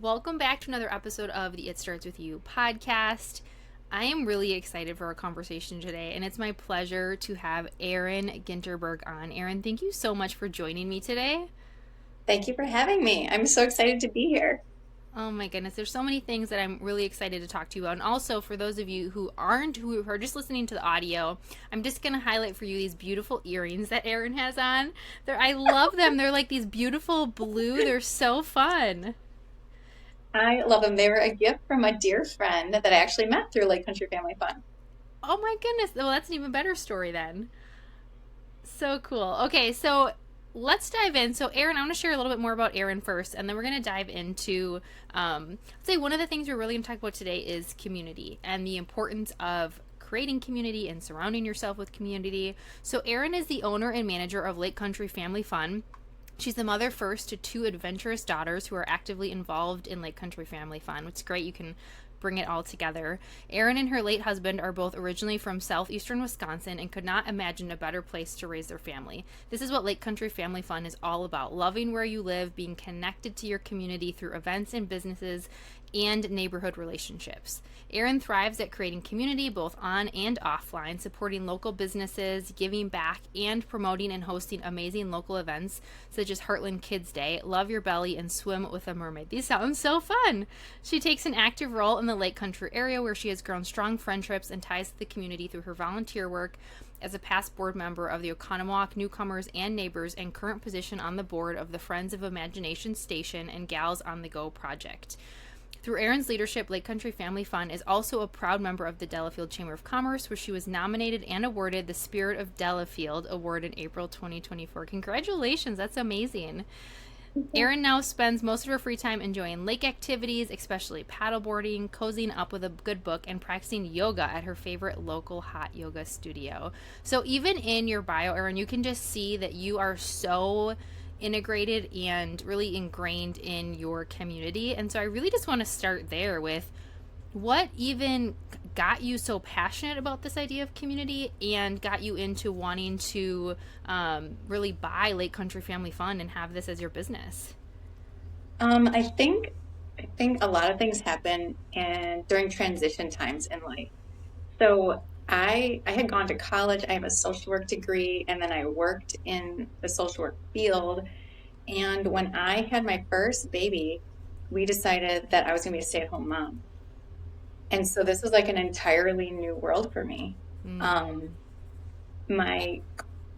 Welcome back to another episode of the It Starts With You podcast. I am really excited for our conversation today, and it's my pleasure to have Erin Guenterberg on. Erin, thank you so much for joining me today. Thank you for having me. I'm so excited to be here. Oh my goodness, there's so many things that I'm really excited to talk to you about. And also, for those of you who are just listening to the audio, I'm just going to highlight for you these beautiful earrings that Erin has on. I love them. They're like these beautiful blue. They're so fun. I love them. They were a gift from a dear friend that I actually met through Lake Country Family Fun. Oh my goodness. Well, that's an even better story then. So cool. Okay, so let's dive in. So, Erin, I want to share a little bit more about Erin first, and then we're going to dive into, let's say, one of the things we're really going to talk about today is community and the importance of creating community and surrounding yourself with community. So, Erin is the owner and manager of Lake Country Family Fun. She's the mother first to two adventurous daughters who are actively involved in Lake Country Family Fun, which is great. You can bring it all together. Erin and her late husband are both originally from southeastern Wisconsin and could not imagine a better place to raise their family. This is what Lake Country Family Fun is all about: loving where you live, being connected to your community through events and businesses, and neighborhood relationships. Erin thrives at creating community both on and offline, supporting local businesses, giving back, and promoting and hosting amazing local events such as Heartland Kids Day, Love Your Belly, and Swim with a Mermaid. These sound so fun. She takes an active role in the Lake Country area where she has grown strong friendships and ties to the community through her volunteer work as a past board member of the Oconomowoc Newcomers and Neighbors and current position on the board of the Friends of Imagination Station and Gals on the Go project. Through Erin's leadership, Lake Country Family Fun is also a proud member of the Delafield Chamber of Commerce, where she was nominated and awarded the Spirit of Delafield Award in April 2024. Congratulations, that's amazing. Erin now spends most of her free time enjoying lake activities, especially paddleboarding, cozying up with a good book, and practicing yoga at her favorite local hot yoga studio. So even in your bio, Erin, you can just see that you are so integrated and really ingrained in your community. And so I really just want to start there with what even got you so passionate about this idea of community and got you into wanting to really buy Lake Country Family Fun and have this as your business. I think a lot of things happen and during transition times in life. So I had gone to college. I have a social work degree, and then I worked in the social work field. And when I had my first baby, we decided that I was going to be a stay-at-home mom. And so this was like an entirely new world for me. Mm, Um, my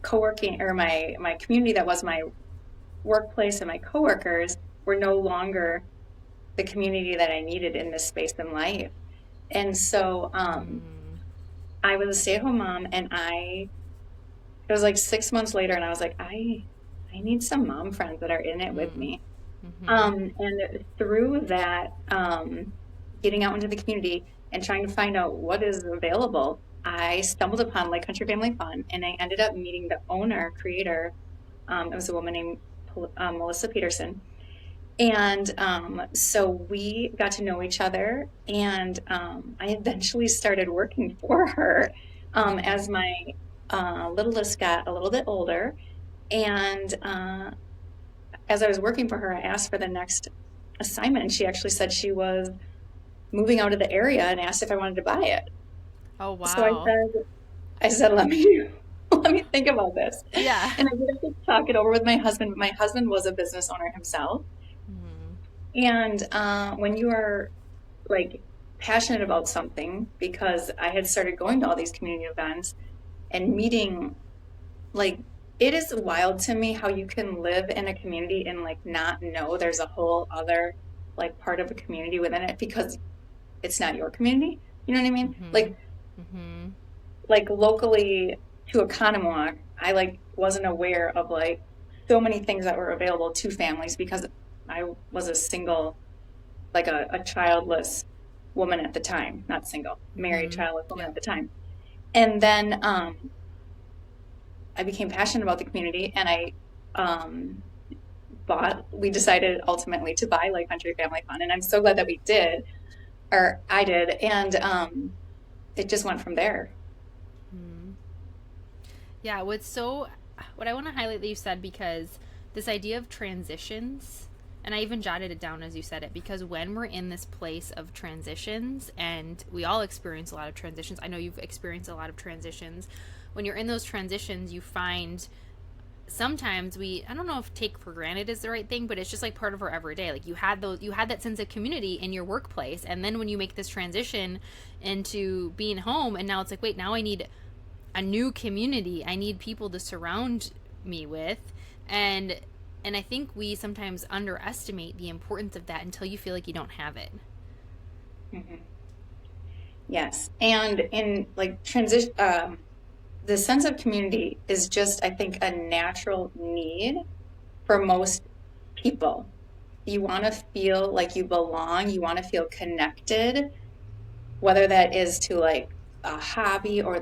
co-working or my community that was my workplace and my coworkers were no longer the community that I needed in this space in life. And so mm, I was a stay-at-home mom, and it was like 6 months later, and I was like, I need some mom friends that are in it with mm, me. mm-hmm. And through that, getting out into the community and trying to find out what is available, I stumbled upon Lake Country Family Fun, and I ended up meeting the owner, creator. It was a woman named Melissa Peterson. And so we got to know each other, and I eventually started working for her as my littlest got a little bit older. And as I was working for her, I asked for the next assignment, and she actually said she was moving out of the area and asked if I wanted to buy it. Oh, So wow. I said, let me let me think about this. Yeah. And I did have to talk it over with my husband. My husband was a business owner himself. Mm, And when you are like passionate about something, because I had started going to all these community events and meeting, like, it is wild to me how you can live in a community and like not know there's a whole other like part of a community within it because it's not your community. You know what I mean? mm-hmm. Mm-hmm. Like locally to Oconomowoc, I like wasn't aware of like so many things that were available to families because I was a single, like a childless woman at the time, not single, married Mm-hmm. childless woman Yep. at the time. And then I became passionate about the community, and um, we decided ultimately to buy Lake Country Family Fun. And I'm so glad that we did, or I did. And it just went from there. Mm. Yeah, what I want to highlight that you said, because this idea of transitions And I even jotted it down as you said it, because when we're in this place of transitions, and we all experience a lot of transitions, I know you've experienced a lot of transitions. When you're in those transitions, you find sometimes I don't know if take for granted is the right thing, but it's just like part of our everyday. Like you had that sense of community in your workplace, and then when you make this transition into being home, and now it's like, wait, now I need a new community. I need people to surround me with. And I think we sometimes underestimate the importance of that until you feel like you don't have it. Mhm. Yes. And in like transition, the sense of community is just, I think, a natural need for most people. You want to feel like you belong, you want to feel connected, whether that is to like a hobby or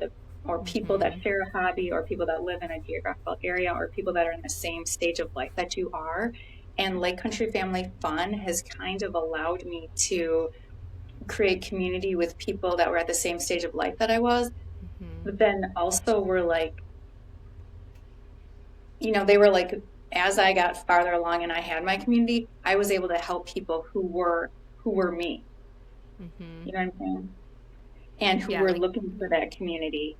people that Mm-hmm. share a hobby or people that live in a geographical area or people that are in the same stage of life that you are. And Lake Country Family Fun has kind of allowed me to create community with people that were at the same stage of life that I was, Mm-hmm. but then also were like, they were like, as I got farther along and I had my community, I was able to help people who were me. Mm-hmm. You know what I'm saying? And who Yeah, were like, looking for that community.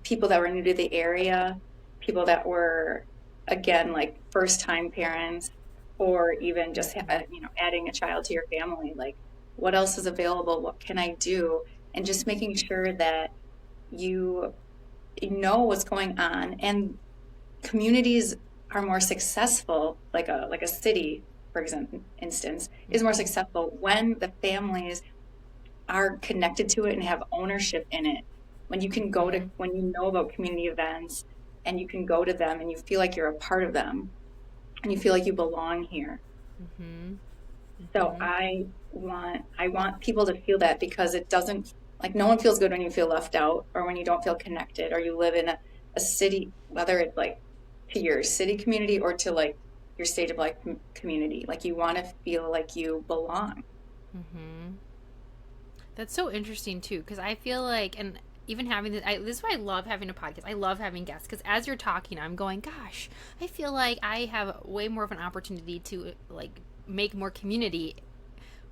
People that were new to the area, people that were, again, like first time parents, or even just, adding a child to your family. Like, what else is available? What can I do? And just making sure that you know what's going on. And communities are more successful, like a city, for example, instance, is more mm-hmm. successful when the families are connected to it and have ownership in it. Mm-hmm. When you know about community events and you can go to them and you feel like you're a part of them and you feel like you belong here. Mm-hmm. So Mm-hmm. I want people to feel that, because it doesn't, like, no one feels good when you feel left out or when you don't feel connected or you live in a city, whether it's like to your city community or to like your stage of life community. Like, you want to feel like you belong. Mm-hmm. That's so interesting too, because I feel like, and even having this is why I love having a podcast. I love having guests, because as you're talking, I'm going, gosh, I feel like I have way more of an opportunity to like make more community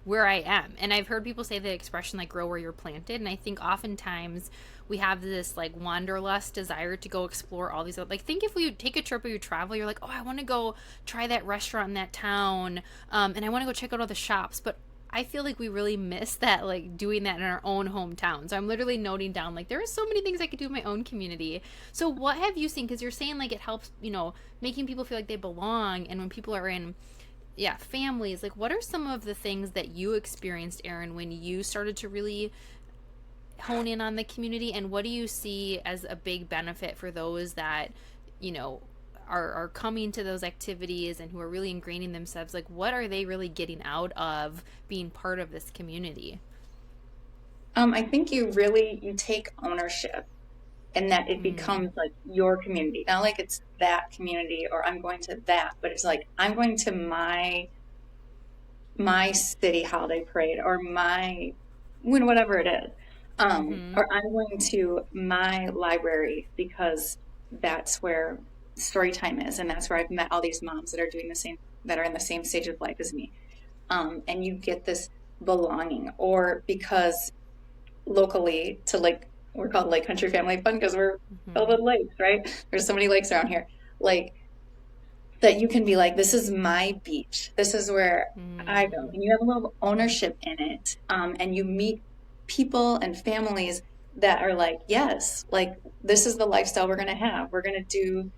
where I am. And I've heard people say the expression like grow where you're planted. And I think oftentimes we have this like wanderlust desire to go explore all these other, like, think if we take a trip or you travel, you're like, oh, I want to go try that restaurant in that town, and I want to go check out all the shops. But I feel like we really miss that, like doing that in our own hometown. So I'm literally noting down like there are so many things I could do in my own community. So what have you seen? Because you're saying like it helps, making people feel like they belong, and when people are in, yeah, families, like what are some of the things that you experienced, Erin, when you started to really hone in on the community, and what do you see as a big benefit for those that, you know are coming to those activities and who are really ingraining themselves, like what are they really getting out of being part of this community? I think you take ownership, and that it Mm, becomes like your community. Not like it's that community or I'm going to that, but it's like I'm going to my city holiday parade or my whatever it is. mm-hmm. Or I'm going to my library because that's where story time is, and that's where I've met all these moms that are doing the same, that are in the same stage of life as me. And you get this belonging, or because locally to like, we're called Lake Country Family Fun because we're filled Mm-hmm. with lakes, right? There's so many lakes around here. Like, that you can be like, this is my beach. This is where I go. Mm, And you have a little ownership in it. And you meet people and families that are like, yes, like this is the lifestyle we're going to have. We're going to do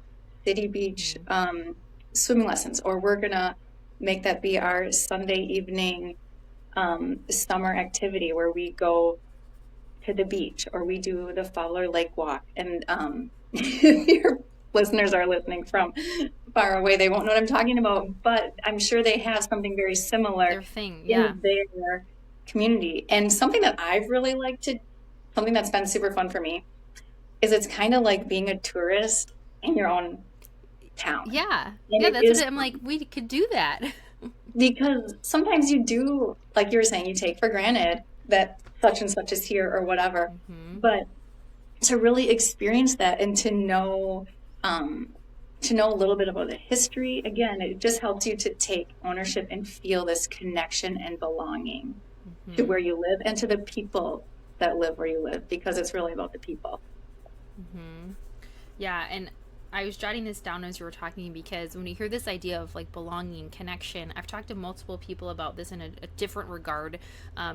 city beach mm-hmm. swimming lessons, or we're going to make that be our Sunday evening summer activity where we go to the beach or we do the Fowler Lake walk. And if your listeners are listening from far away, they won't know what I'm talking about, but I'm sure they have something very similar Their thing, yeah. in their community. And something that I've really liked to, something that's been super fun for me, is it's kind of like being a tourist in your own town. Yeah, And yeah, it that's what is I'm like, we could do that. because sometimes you do, like you were saying, you take for granted that such and such is here or whatever. Mm-hmm. But to really experience that and to know, um, to know a little bit about the history. Again, it just helps you to take ownership and feel this connection and belonging to Mm-hmm. where you live and to the people that live where you live, because it's really about the people. Mm-hmm. Yeah, and I was jotting this down as you were talking because when you hear this idea of like belonging, connection, I've talked to multiple people about this in a different regard,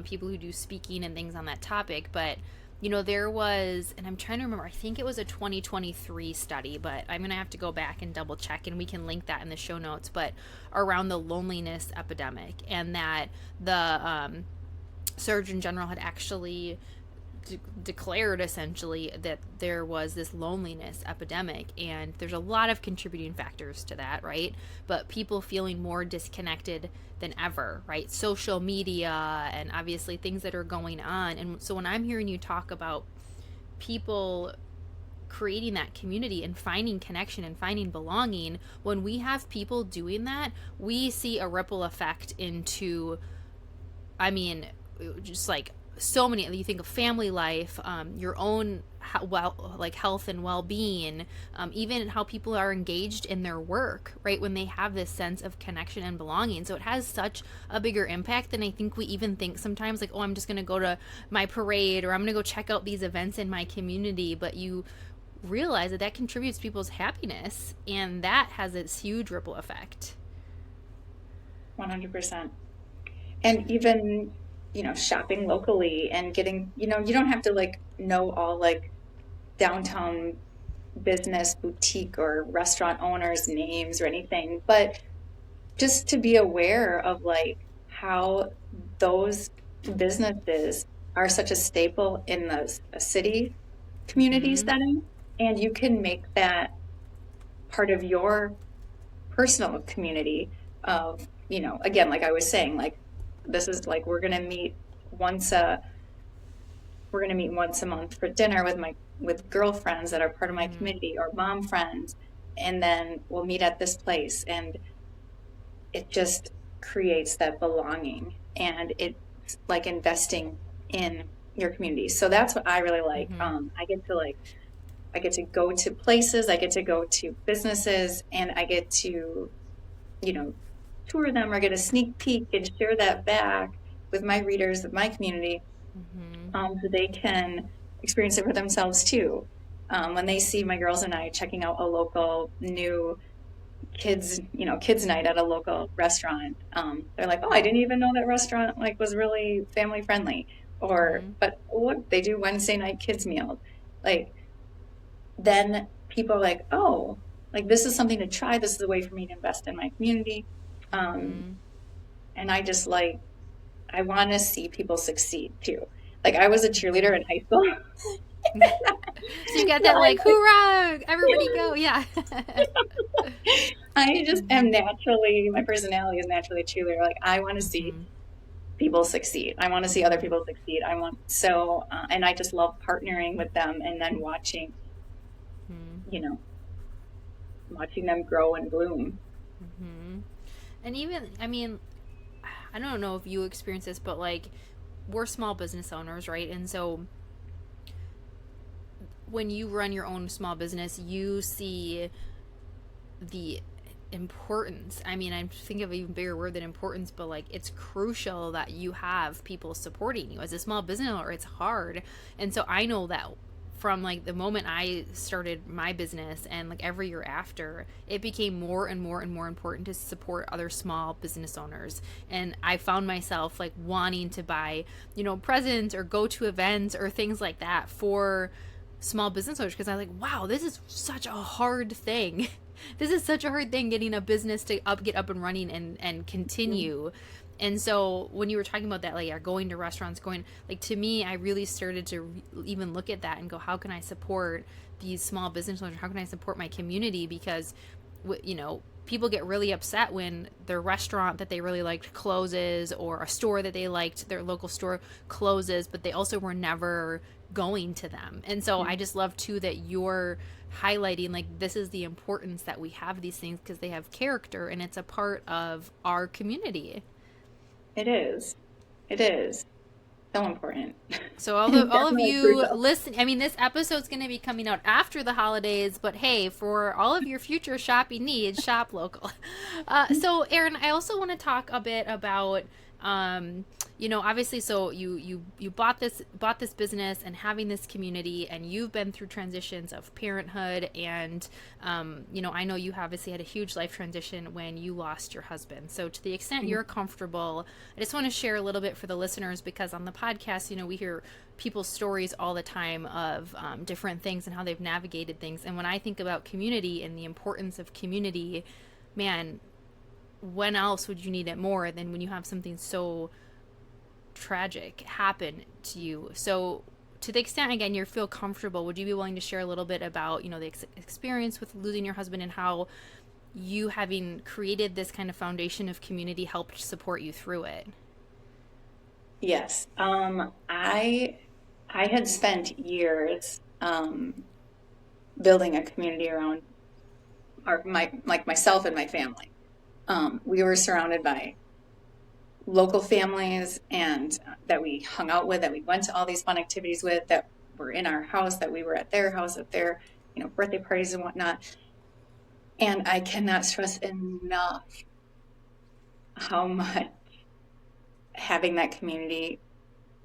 people who do speaking and things on that topic. But there was, and I'm trying to remember, I think it was a 2023 study, but I'm going to have to go back and double check, and we can link that in the show notes. But around the loneliness epidemic, and that the Surgeon General had actually declared essentially that there was this loneliness epidemic, and there's a lot of contributing factors to that, right? But people feeling more disconnected than ever, right? Social media and obviously things that are going on. And so when I'm hearing you talk about people creating that community and finding connection and finding belonging, when we have people doing that, we see a ripple effect into, I mean, just like so many. You think of family life, your own like health and well-being, even how people are engaged in their work, right? When they have this sense of connection and belonging, so it has such a bigger impact than I think we even think sometimes. Like, oh, I'm just going to go to my parade, or I'm going to go check out these events in my community. But you realize that that contributes to people's happiness, and that has this huge ripple effect. 100%. And even, shopping locally and getting, you don't have to like know all like downtown business boutique or restaurant owners' names or anything, but just to be aware of like how those businesses are such a staple in a city community Mm-hmm. setting, and you can make that part of your personal community of, again, like I was saying, like this is like once a we're going to meet once a month for dinner with girlfriends that are part of my Mm-hmm. community or mom friends, and then we'll meet at this place, and it just creates that belonging, and it's like investing in your community. So that's what I really like. Mm-hmm. I get to go to places, I get to go to businesses, and I get to, you know, tour them or get a sneak peek and share that back with my readers of my community, Mm-hmm. so they can experience it for themselves too. When they see my girls and I checking out a local new kids night at a local restaurant, they're like, "Oh, I didn't even know that restaurant like was really family friendly." Or, Mm-hmm. but look, they do Wednesday night kids meals. Like, then people are like, "Oh, like this is something to try. This is a way for me to invest in my community." Um, Mm-hmm. and I want to see people succeed too. Like I was a cheerleader in high school. So you got So that like hoorah, everybody go, yeah. I just Mm-hmm. am naturally, my personality is naturally a cheerleader. Like I want to see Mm-hmm. people succeed. I want to see other people succeed. And I just love partnering with them and then Mm-hmm. you know, watching them grow and bloom. Mm-hmm. And even, I mean, I don't know if you experience this, but like we're small business owners, right? And so when you run your own small business, you see the importance. I mean, I think of an even bigger word than importance, but like it's crucial that you have people supporting you as a small business owner. It's hard. And so I know that from like the moment I started my business and like every year after, it became more and more and more important to support other small business owners. And I found myself like wanting to buy, presents or go to events or things like that for small business owners, because I'm like, wow, this is such a hard thing. This is such a hard thing, getting a business to get up and running and Mhm. continue. And so when you were talking about that, like, yeah, going to restaurants, going, like, to me, I really started to even look at that and go, how can I support these small business owners? How can I support my community? Because people get really upset when their restaurant that they really liked closes, or a store that they liked, their local store, closes, but they also were never going to them. And so I just love too that you're highlighting like this is the importance that we have these things, because they have character and it's a part of our community. It is. It is. So important. So all of Definitely you crucial. listen, I mean, this episode's going to be coming out after the holidays, but hey, for all of your future shopping needs, shop local. So Erin, I also want to talk a bit about, obviously, so you bought this business and having this community, and you've been through transitions of parenthood, and I know you obviously had a huge life transition when you lost your husband. So to the extent you're comfortable, I just want to share a little bit for the listeners, because on the podcast, we hear people's stories all the time of different things and how they've navigated things. And when I think about community and the importance of community, man, when else would you need it more than when you have something so tragic happen to you? So to the extent, again, you feel comfortable, would you be willing to share a little bit about the experience with losing your husband, and how you, having created this kind of foundation of community, helped support you through it? Yes. I had spent years building a community around myself and my family. We were surrounded by local families and that we hung out with, that we went to all these fun activities with, that were in our house, that we were at their house, at their, birthday parties and whatnot. And I cannot stress enough how much having that community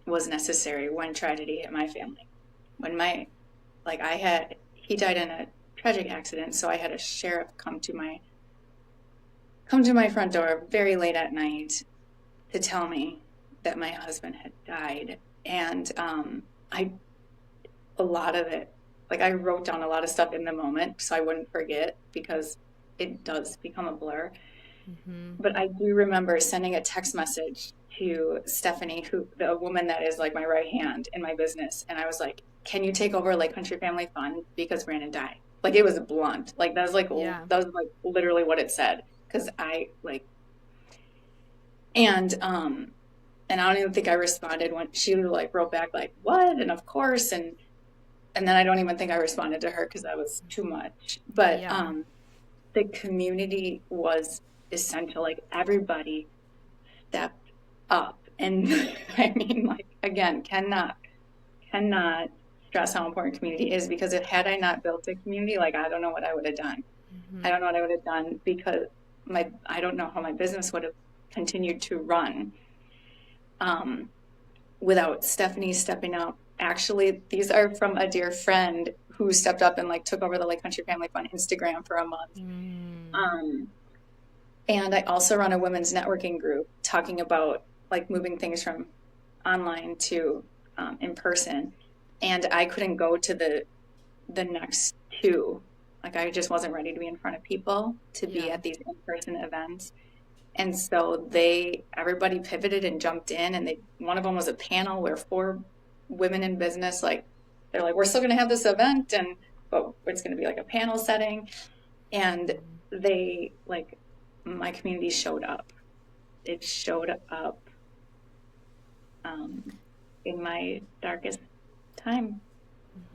was necessary when tragedy hit my family. When he died in a tragic accident, so I had a sheriff come to my front door very late at night to tell me that my husband had died. And I a lot of it, like I wrote down a lot of stuff in the moment so I wouldn't forget, because it does become a blur. Mm-hmm. But I do remember sending a text message to Stephanie, the woman that is like my right hand in my business, and I was like, "Can you take over like Country Family Fun because Brandon died?" Like it was blunt. Like Yeah. that was like literally what it said. Because and and I don't even think I responded when she like wrote back like what, and of course, and then I don't even think I responded to her because that was too much. But Yeah. the community was essential. Like everybody stepped up, and I mean, like again, cannot stress how important community is, because if had I not built a community, like I don't know what I would have done. I Mm-hmm. don't know what I would have done, because I don't know how my business would have continued to run um, without Stephanie stepping up. Actually, these are from a dear friend who stepped up and like took over the Lake Country Family Fun Instagram for a month. Mm. Um, and I also run a women's networking group talking about like moving things from online to in person. And I couldn't go to the next two. Like I just wasn't ready to be in front of people to be Yeah. at these in-person events. And so everybody pivoted and jumped in, and one of them was a panel where four women in business, like they're like, we're still going to have this event, but it's going to be like a panel setting. And they like, my community showed up. It showed up um, in my darkest time.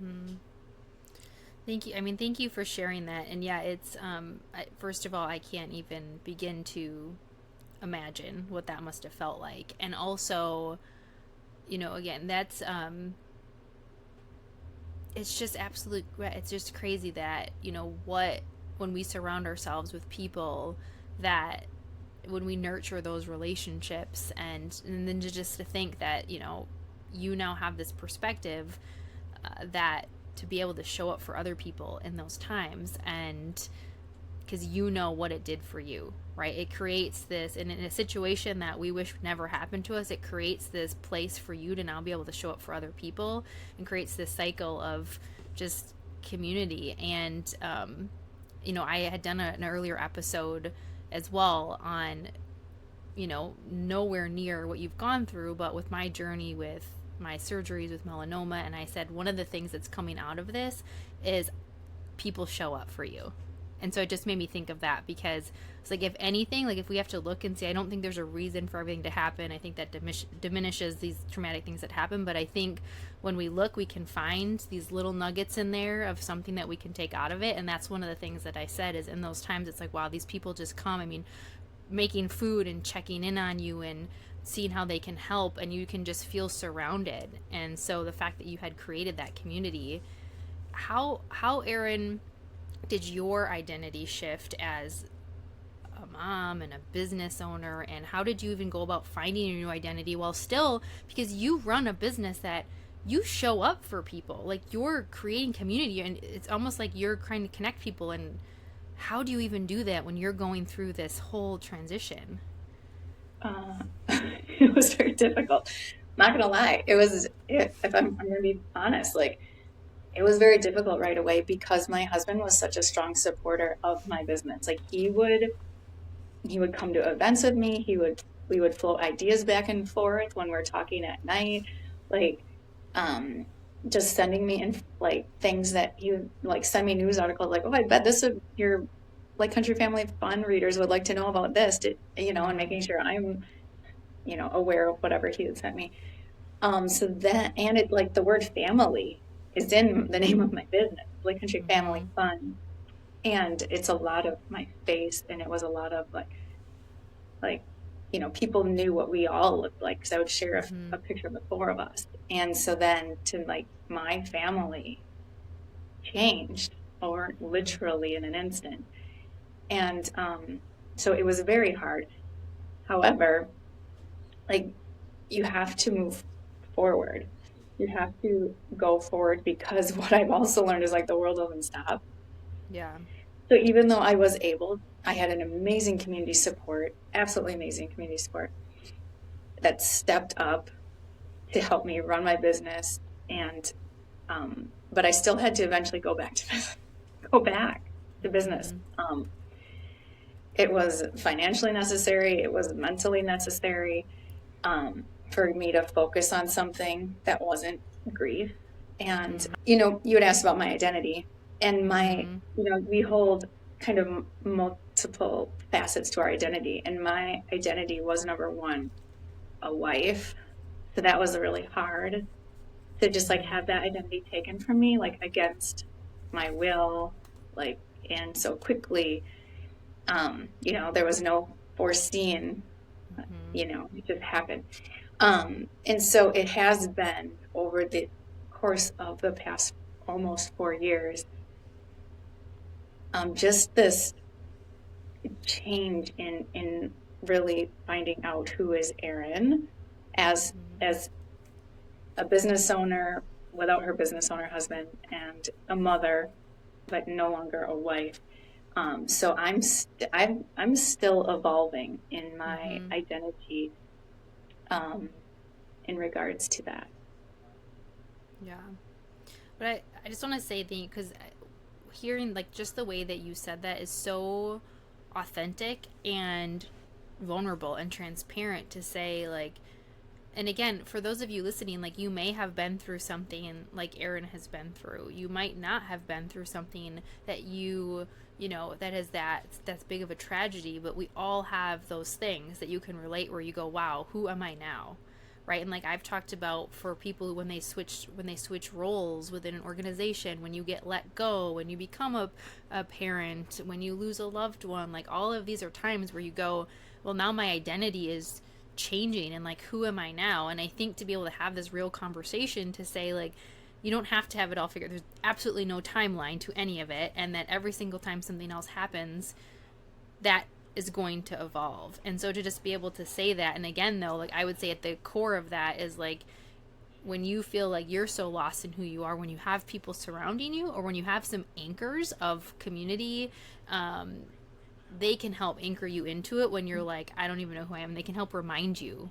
Mm-hmm. Thank you. I mean, thank you for sharing that. And yeah, it's first of all, I can't even begin to imagine what that must have felt like. And also, again, that's it's just it's just crazy that, when we surround ourselves with people that, when we nurture those relationships, and then to think that, you now have this perspective, that to be able to show up for other people in those times, and because you know what it did for you, right? It creates this, and in a situation that we wish never happened to us, it creates this place for you to now be able to show up for other people, and creates this cycle of just community. And I had done an earlier episode as well on, nowhere near what you've gone through, but with my journey with my surgeries with melanoma. And I said one of the things that's coming out of this is people show up for you. And so it just made me think of that, because it's like, if anything, like if we have to look and see, I don't think there's a reason for everything to happen. I think that diminishes these traumatic things that happen. But I think when we look, we can find these little nuggets in there of something that we can take out of it. And that's one of the things that I said, is in those times, it's like, wow, these people just come. I mean, making food and checking in on you, and seeing how they can help, and you can just feel surrounded. And so the fact that you had created that community, how Erin, did your identity shift as a mom and a business owner, and how did you even go about finding your new identity while still, because you run a business that you show up for people, like you're creating community, and it's almost like you're trying to connect people, and how do you even do that when you're going through this whole transition? It was very difficult. Not gonna lie, if I'm gonna be honest, like it was very difficult right away because my husband was such a strong supporter of my business. Like he would come to events with me. We would float ideas back and forth when we're talking at night, like um just sending me in like things that he would like send me news articles like, oh, I bet this would your like Country Family Fun readers would like to know about this, and making sure I'm aware of whatever he had sent me. So that, and it like the word family is in the name of my business, like Country Family Mm-hmm. Fun. And it's a lot of my face, and it was a lot of people knew what we all looked like because I would share Mm-hmm. a picture of the four of us. And so then to like my family changed or literally in an instant. And so it was very hard. However, like you have to move forward. You have to go forward because what I've also learned is like the world doesn't stop. Yeah. So even though I had an amazing community support, absolutely amazing community support that stepped up to help me run my business. But I still had to eventually go back to business. Mm-hmm. It was financially necessary. It was mentally necessary for me to focus on something that wasn't grief. And, you had asked about my identity and Mm-hmm. we hold kind of multiple facets to our identity. And my identity was number one, a wife. So that was really hard to just like Mm-hmm. have that identity taken from me, like against my will, like, and so quickly, there was no foreseeing, Mm-hmm. it just happened. And so it has been over the course of the past almost 4 years, just this change in really finding out who is Erin as a business owner without her business owner husband and a mother, but no longer a wife. So I'm still evolving in my Mm-hmm. identity um, in regards to that. Yeah. But I just want to say thank you, because hearing like just the way that you said that is so authentic and vulnerable and transparent to say, like, and again, for those of you listening, like, you may have been through something like Erin has been through. You might not have been through something that that is that's big of a tragedy, but we all have those things that you can relate where you go, wow, who am I now? Right? And like I've talked about, for people when they switch roles within an organization, when you get let go, when you become a parent, when you lose a loved one, like all of these are times where you go, well, now my identity is changing, and like, who am I now? And I think to be able to have this real conversation to say, like, you don't have to have it all figured. There's absolutely no timeline to any of it, and that every single time something else happens, that is going to evolve. And so to just be able to say that, and again, though, like, I would say at the core of that is like, when you feel like you're so lost in who you are, when you have people surrounding you, or when you have some anchors of community, um, they can help anchor you into it when you're like, I don't even know who I am. They can help remind you.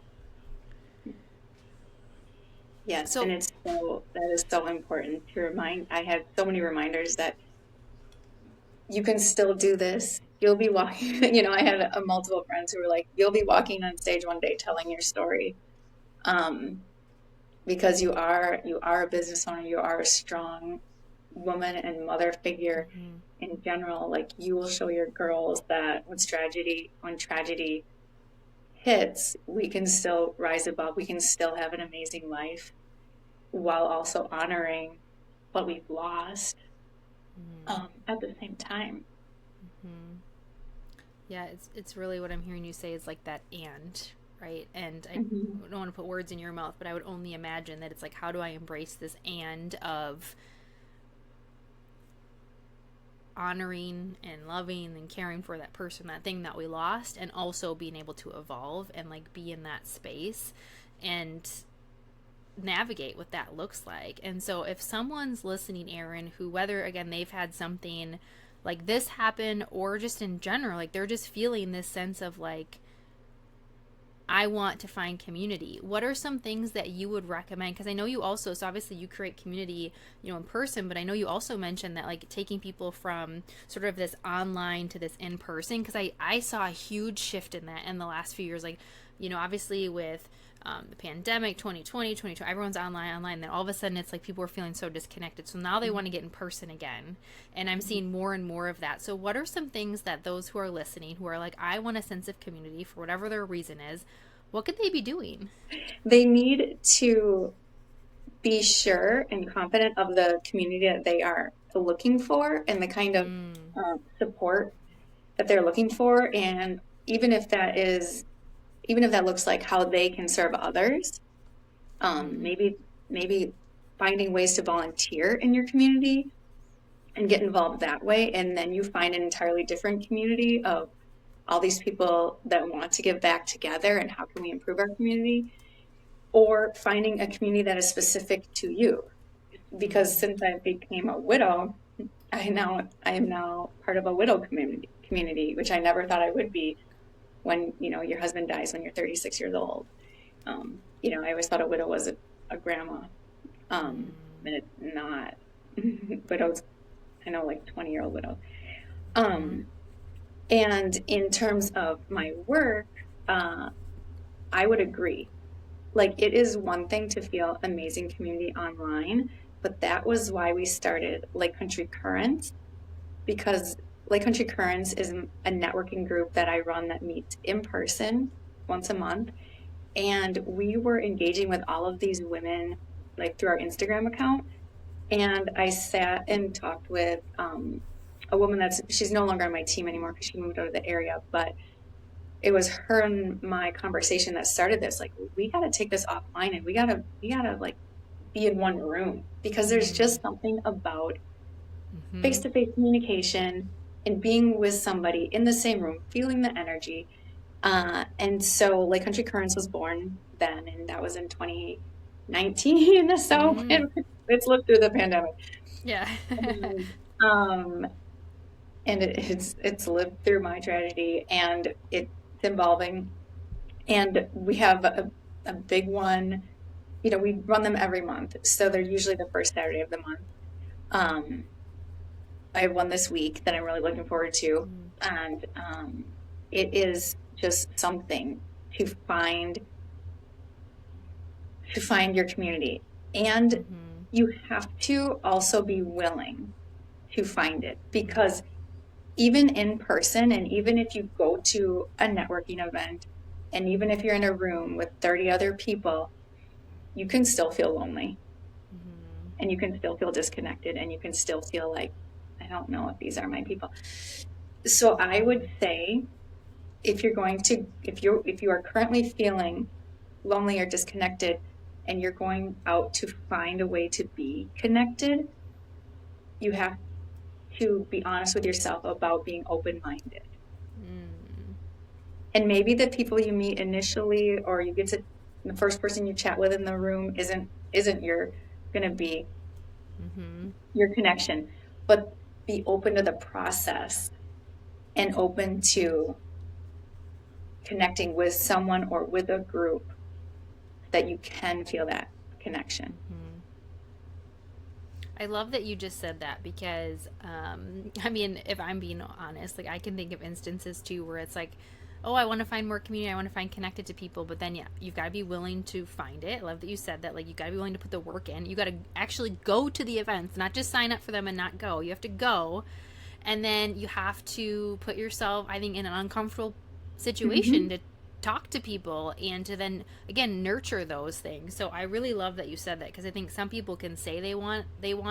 Yes, and So, that is so important to remind. I had so many reminders that you can still do this. You'll be walking, I had multiple friends who were like, you'll be walking on stage one day telling your story. Um, because you are a business owner, you are a strong woman and mother figure mm-hmm, in general. Like you will show your girls that when tragedy hits, we can still rise above. We can still have an amazing life while also honoring what we've lost at the same time. mm-hmm. Yeah, it's really what I'm hearing you say is like that, and right? And I Mhm. don't want to put words in your mouth, but I would only imagine that it's like, how do I embrace this and of honoring and loving and caring for that person, that thing that we lost, and also being able to evolve and like be in that space and navigate what that looks like. And so if someone's listening, Erin, who, whether again they've had something like this happen or just in general, like they're just feeling this sense of like, I want to find community. What are some things that you would recommend? Because I know you also, so obviously you create community, you know, in person, but I know you also mentioned that like taking people from sort of this online to this in person. Because I saw a huge shift in that in the last few years. Like, you know, obviously with the pandemic, 2020, 2020, everyone's online. Then all of a sudden it's like people are feeling so disconnected. So now they want to get in person again. And I'm seeing more and more of that. So what are some things that those who are listening, who are like, I want a sense of community for whatever their reason is, what could they be doing? They need to be sure and confident of the community that they are looking for and the kind of Mm, support that they're looking for. And even if that is, even if that looks like how they can serve others, mm-hmm, maybe finding ways to volunteer in your community and get involved that way. And then you find an entirely different community of all these people that want to give back together and how can we improve our community, or finding a community that is specific to you. Because mm, since I became a widow, I am now part of a widow community, which I never thought I would be when, you know, your husband dies when you're 36 years old. You know, I always thought a widow was a grandma. mm, And it's not. Widows, I know, like 20-year-old widows. mm-hmm, Um, and in terms of my work, uh, I would agree. Like, it is one thing to feel amazing community online, but that was why we started Lake Country Currents, because Lake Country Currents is a networking group that I run that meets in person once a month. And we were engaging with all of these women like through our Instagram account. And I sat and talked with a woman she's no longer on my team anymore because she moved out of the area, but it was her and my conversation that started this. Like, we got to take this offline and we gotta like be in one room because there's mm, just something about mm-hmm, face-to-face communication and being with somebody in the same room, feeling the energy. And so Lake Country Currents was born then, and that was in 2019. So mm, it's lived through the pandemic. yeah. And, um, and it's lived through my tragedy, and it's involving. And we have a big one. You know, we run them every month, so they're usually the first Saturday of the month. Um, I have one this week that I'm really looking forward to, Mm, and it is just something to find to find your community, and mm-hmm, you have to also be willing to find it, mm, because even in person, and even if you go to a networking event, and even if you're in a room with 30 other people, you can still feel lonely, mm-hmm, and you can still feel disconnected, and you can still feel like, I don't know if these are my people. So I would mm, say, if you are currently feeling lonely or disconnected, and you're going out to find a way to be connected, you have to be honest with yourself about being open-minded. mm, And maybe the people you meet initially, or you get to the first person you chat with in the room isn't your going to be mm-hmm, your connection, but be open to the process and open to connecting with someone or with a group that you can feel that connection. mm-hmm. I love that you just said that because, I mean, if I'm being honest, like I can think of instances too where it's like, oh, I want to find more community, I want to find connected to people, but then yeah, you've got to be willing to find it. I love that you said that. Like you got to be willing to put the work in. You got to actually go to the events, not just sign up for them and not go. You have to go, and then you have to put yourself, I think, in an uncomfortable situation Mm-hmm. to talk to people and to then again nurture those things. So I really love that you said that because I think some people can say they want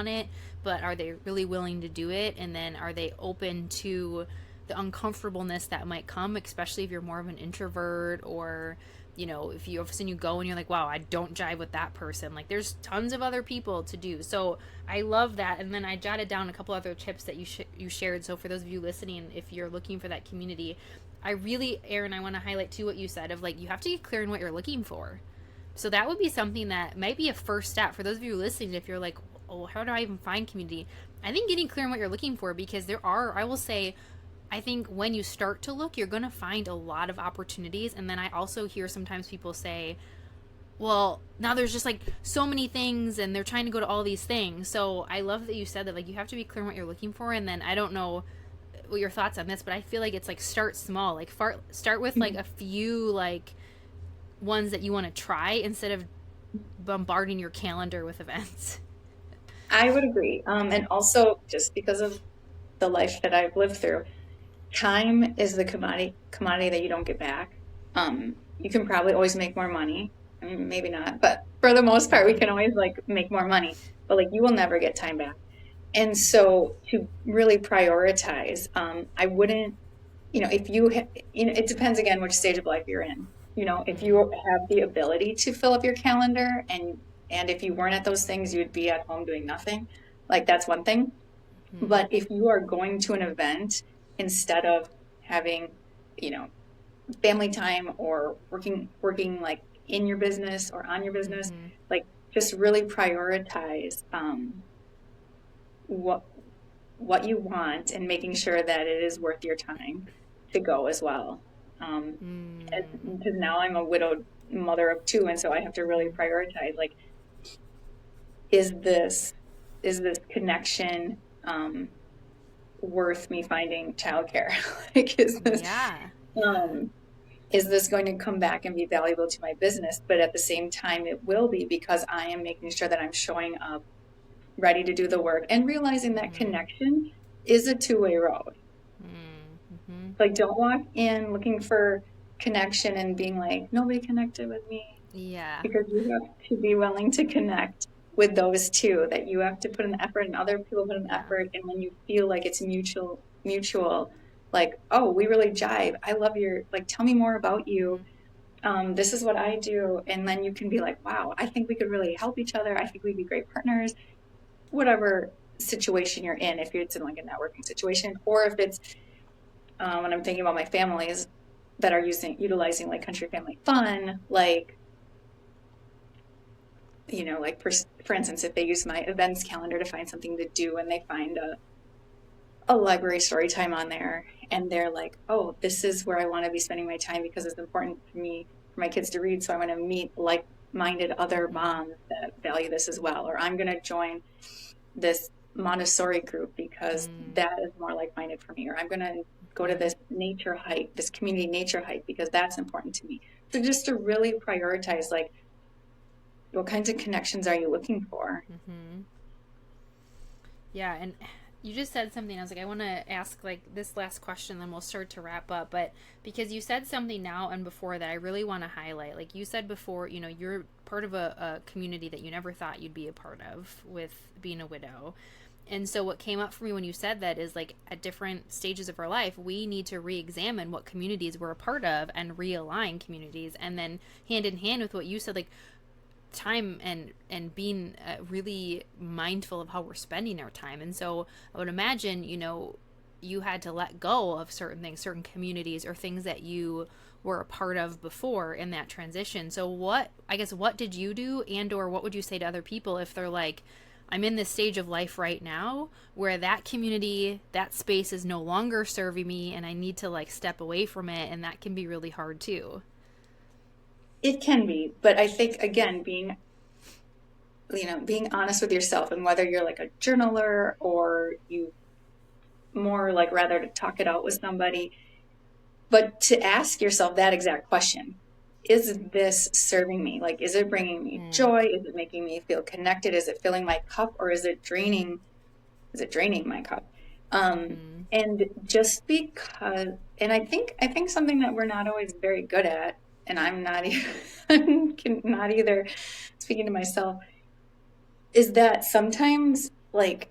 it, but are they really willing to do it? And then are they open to the uncomfortableness that might come, especially if you're more of an introvert or if you all of a sudden you go and you're like, wow, I don't jive with that person. Like there's tons of other people to do. So I love that. And then I jotted down a couple other tips that you shared. So for those of you listening, if you're looking for that community, I really, Erin, I want to highlight too what you said of like you have to get clear on what you're looking for. So that would be something that might be a first step for those of you listening. If you're like, oh, how do I even find community? I think getting clear on what you're looking for, because there are, I will say, I think when you start to look, you're going to find a lot of opportunities. And then I also hear sometimes people say, well, now there's just like so many things and they're trying to go to all these things. So I love that you said that, like, you have to be clear on what you're looking for. And then I don't know what your thoughts on this, but I feel like it's like start small, like start with like a few like ones that you want to try instead of bombarding your calendar with events. I would agree. And also just because of the life that I've lived through, time is the commodity that you don't get back. You can probably always make more money. I mean, maybe not, but for the most part, we Mm-hmm. can always like make more money. But like you will never get time back. And so to really prioritize, I wouldn't, if it depends again which stage of life you're in. If you Mm-hmm. have the ability to fill up your calendar and if you weren't at those things, you'd be at home doing nothing. Like that's one thing. Mm-hmm. But if you are going to an event instead of having, you know, family time or working like in your business or on your business, Mm-hmm. like just really prioritize what what you want and making sure that it is worth your time to go as well. Um, Mm-hmm. because now I'm a widowed mother of two, and so I have to really Mm-hmm. prioritize like, is this is this connection worth me finding childcare? Like, Yeah. Yeah. um, is this going to come back and be valuable to my business? But at the same time, it will be because I am making sure that I'm showing up ready to do the work and realizing that Mm-hmm. connection is a two-way road. Mm-hmm. Like, don't walk in looking for connection and being like, nobody connected with me, Yeah. because you have to be willing to connect with those two, that you have to put an effort and other people put an Yeah. effort. And when you feel like it's mutual, like, oh, we really jive. I love like, tell me more about you. Mm-hmm. This is what I do. And then you can be like, wow, I think we could really help each other. I think we'd be great partners, whatever situation you're in, if it's in like a networking situation, or if it's when I'm thinking about my families that are utilizing like Country Family Fun, like, like for instance, if they use my events calendar to find something to do and they find a library story time on there and they're like, oh, this is where I want to be spending my time because it's important for me, for my kids to read. So I want to meet like-minded other Mm-hmm. moms that value this as well. Or I'm going to join this Montessori group because that is more like-minded for me. Or I'm going to go to Mm-hmm. this nature hike, this community nature hike, because that's important to me. So just to really prioritize, like, what kinds of connections are you looking for? Mm-hmm. Yeah, and you just said something. I was like, I want to ask like this last question, then we'll start to wrap up. But because you said something now and before that I really want to highlight. Like you said before, you're part of a community that you never thought you'd be a part of with being a widow. And so what came up for me when you said that is like at different stages of our life, we need to re-examine what communities we're a part of and realign communities. And then hand in hand with what you said, like time and being really mindful of how we're spending our time. And so I would imagine, you had to let go of certain things, certain communities or things that you were a part of before in that transition. So what did you do, and or what would you say to other people if they're like, I'm in this stage of life right now where that community, that space is no longer serving me and I need to like step away from it, and that can be really hard too. It can be, but I think again, being honest with yourself, and whether you're like a journaler or you more like rather to talk it out with somebody, but to ask yourself that exact question. Is this serving me? Like, is it bringing me Mm. joy? Is it making me feel connected? Is it filling my cup, or is it draining my cup? Um, Mm-hmm. and just because, and I think something that we're not always very good at, and I'm not even, not either speaking to myself, is that sometimes like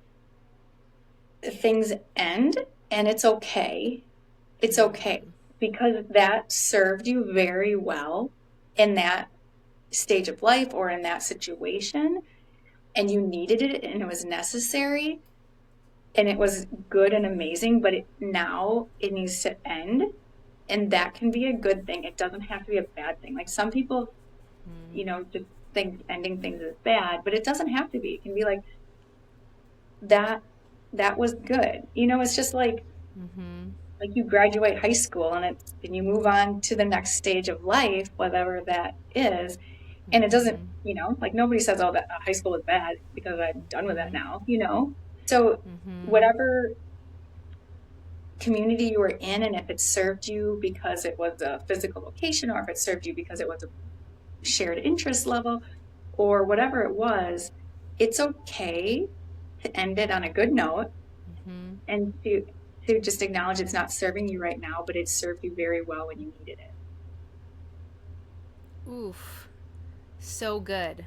things end and it's okay. It's okay Mm-hmm. because that served you very well. in that stage of life or in that situation, and you needed it and it was necessary and it was good and amazing, but now it needs to end. And that can be a good thing. It doesn't have to be a bad thing. Like some people, just think ending things is bad, but it doesn't have to be. It can be like that that was good. It's just like you graduate high school and you move on to the next stage of life, whatever that is. And it doesn't, like nobody says, oh, that high school is bad because I'm done with that now. So whatever community you were in, and if it served you because it was a physical location, or if it served you because it was a shared interest level, or whatever it was, it's okay to end it on a good note and to just acknowledge it's not serving you right now, but it served you very well when you needed it. Oof. So good.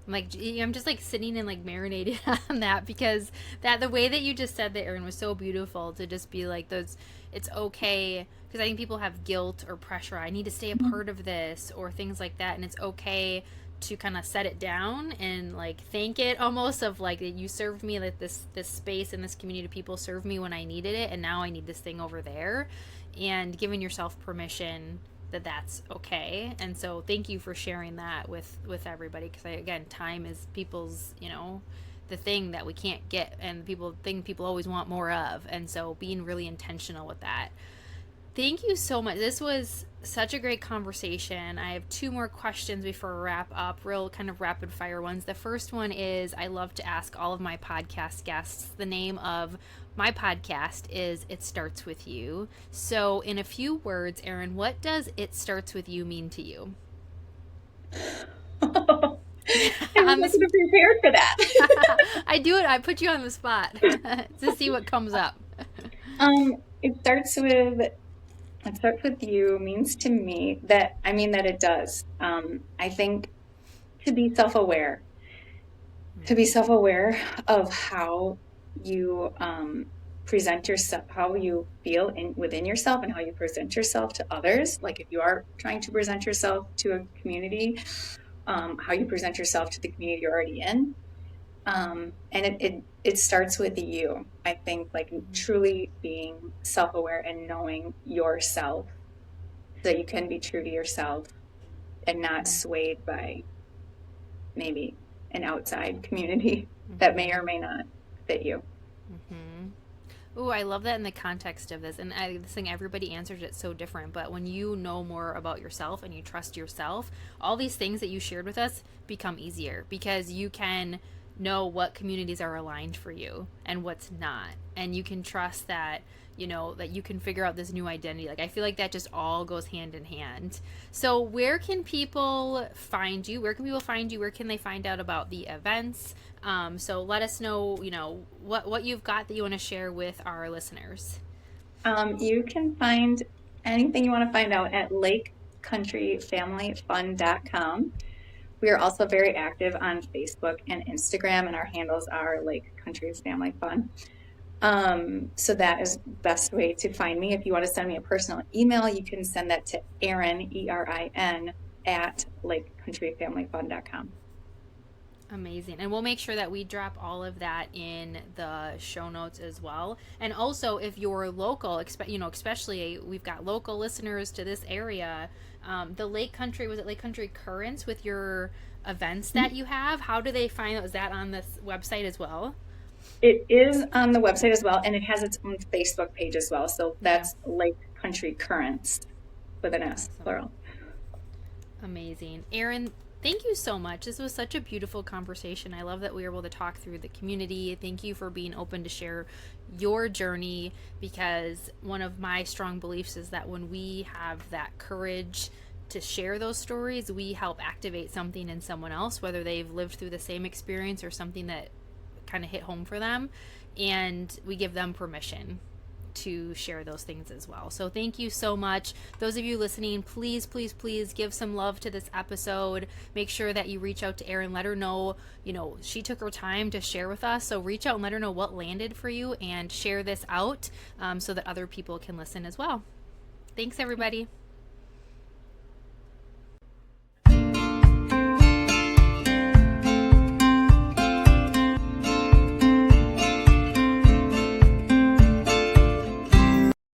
I'm just like sitting and like marinated on that, because the way that you just said that, Erin, was so beautiful, to just be like those, it's okay, because I think people have guilt or pressure. I need to stay a part of this or things like that. And it's okay to kind of set it down and like thank it, almost, of like, that you served me, like this space and this community of people served me when I needed it, and now I need this thing over there, and giving yourself permission that that's okay. And so thank you for sharing that with everybody, because again, time is people's, the thing that we can't get, and people always want more of. And so being really intentional with that. Thank you so much. This was such a great conversation. I have two more questions before we wrap up, real kind of rapid fire ones. The first one is, I love to ask all of my podcast guests, the name of my podcast is It Starts With You. So in a few words, Erin, what does It Starts With You mean to you? I wasn't prepared for that. I do it. I put you on the spot to see what comes up. It starts with you means to me that it does. I think to be self-aware of how you present yourself, how you feel within yourself, and how you present yourself to others. Like if you are trying to present yourself to a community, how you present yourself to the community you're already in. And it starts with you. I think, like, truly being self-aware and knowing yourself, so that you can be true to yourself and not swayed by maybe an outside community that may or may not fit you. Ooh, I love that in the context of this. And I think everybody answers it so different. But when you know more about yourself and you trust yourself, all these things that you shared with us become easier, because you can know what communities are aligned for you and what's not. And you can trust that, that you can figure out this new identity. Like, I feel like that just all goes hand in hand. So where can people find you? Where can people find you? Where can they find out about the events? So let us know, what you've got that you want to share with our listeners. You can find anything you want to find out at lakecountryfamilyfun.com. We are also very active on Facebook and Instagram, and our handles are Lake Country Family Fun. So that is the best way to find me. If you want to send me a personal email, you can send that to Erin, Erin, at lakecountryfamilyfun.com. Amazing. And we'll make sure that we drop all of that in the show notes as well. And also, if you're local, especially we've got local listeners to this area, the Lake Country, was it Lake Country Currents with your events that you have? How do they find out? Is that on this website as well? It is on the website as well, and it has its own Facebook page as well. So that's Lake Country Currents with an S, plural. Amazing. Erin, thank you so much. This was such a beautiful conversation. I love that we were able to talk through the community. Thank you for being open to share your journey, because one of my strong beliefs is that when we have that courage to share those stories, we help activate something in someone else, whether they've lived through the same experience or something that kind of hit home for them, and we give them permission to share those things as well. So thank you so much. Those of you listening, please, please, please give some love to this episode. Make sure that you reach out to Erin. Let her know, she took her time to share with us. So reach out and let her know what landed for you, and share this out so that other people can listen as well. Thanks, everybody.